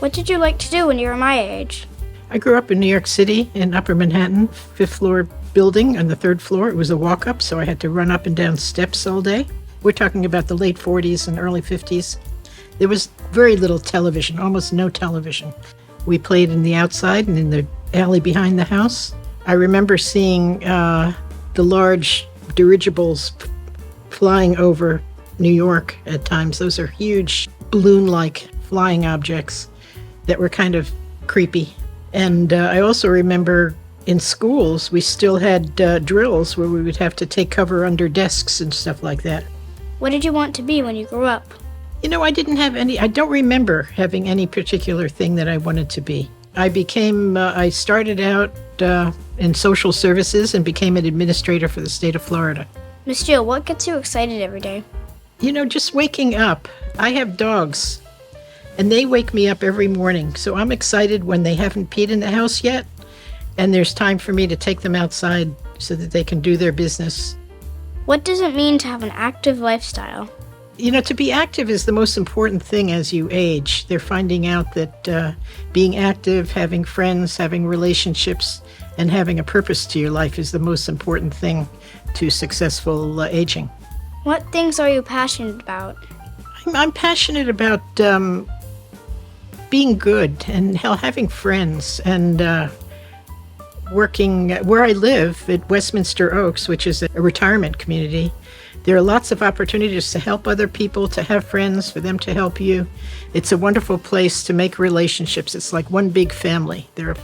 What did you like to do when you were my age? I grew up in New York City in Upper Manhattan, fifth floor building on the third floor. It was a walk-up, so I had to run up and down steps all day. We're talking about the late 40s and early 50s. There was very little television, almost no television. We played in the outside and in the alley behind the house. I remember seeing the large dirigibles flying over New York at times. Those are huge balloon-like flying objects that were kind of creepy. And I also remember in schools, we still had drills where we would have to take cover under desks and stuff like that. What did you want to be when you grew up? You know, I don't remember having any particular thing that I wanted to be. I started out in social services and became an administrator for the state of Florida. Miss Jill, what gets you excited every day? You know, just waking up. I have dogs, and they wake me up every morning. So I'm excited when they haven't peed in the house yet, and there's time for me to take them outside so that they can do their business. What does it mean to have an active lifestyle? You know, to be active is the most important thing as you age. They're finding out that being active, having friends, having relationships, and having a purpose to your life is the most important thing to successful aging. What things are you passionate about? I'm passionate about being good and having friends and working where I live at Westminster Oaks, which is a retirement community. There are lots of opportunities to help other people, to have friends, for them to help you. It's a wonderful place to make relationships. It's like one big family. There are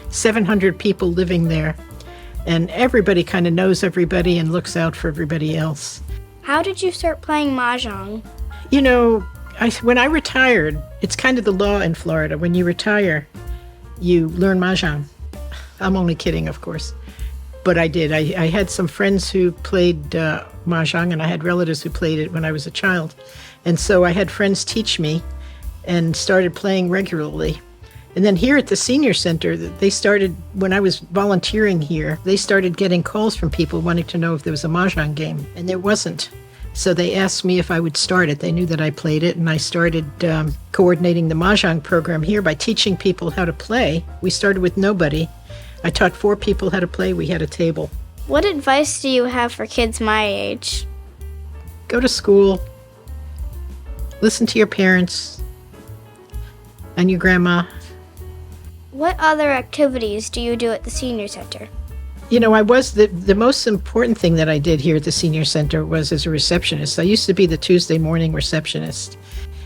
700 people living there, and everybody kind of knows everybody and looks out for everybody else. How did you start playing mahjong? You know, when I retired, it's kind of the law in Florida. When you retire, you learn mahjong. I'm only kidding, of course. But I did. I had some friends who played mahjong, and I had relatives who played it when I was a child. And so I had friends teach me and started playing regularly. And then here at the senior center, they started, when I was volunteering here, they started getting calls from people wanting to know if there was a mahjong game. And there wasn't. So they asked me if I would start it. They knew that I played it, and I started coordinating the mahjong program here by teaching people how to play. We started with nobody. I taught 4 people how to play. We had a table. What advice do you have for kids my age? Go to school. Listen to your parents and your grandma. What other activities do you do at the senior center? You know, I was the most important thing that I did here at the senior center was as a receptionist. I used to be the Tuesday morning receptionist.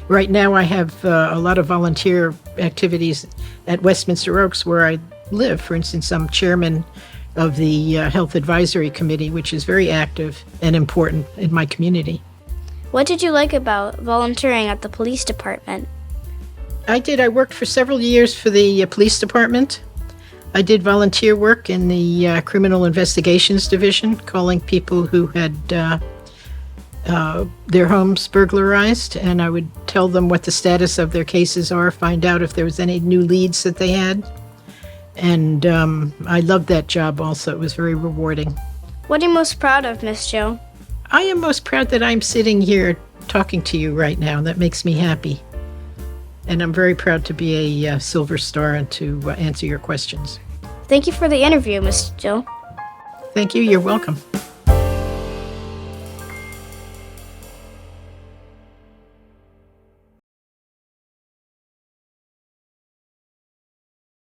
Right now I have a lot of volunteer activities at Westminster Oaks where I live. For instance, I'm chairman of the Health Advisory Committee, which is very active and important in my community. What did you like about volunteering at the police department? I worked for several years for the police department. I did volunteer work in the criminal investigations division, calling people who had their homes burglarized, and I would tell them what the status of their cases are, find out if there was any new leads that they had. And I loved that job also. It was very rewarding. What are you most proud of, Miss Jill? I am most proud that I'm sitting here talking to you right now. That makes me happy. And I'm very proud to be a Silver Star and to answer your questions. Thank you for the interview, Miss Jill. Thank you. You're welcome.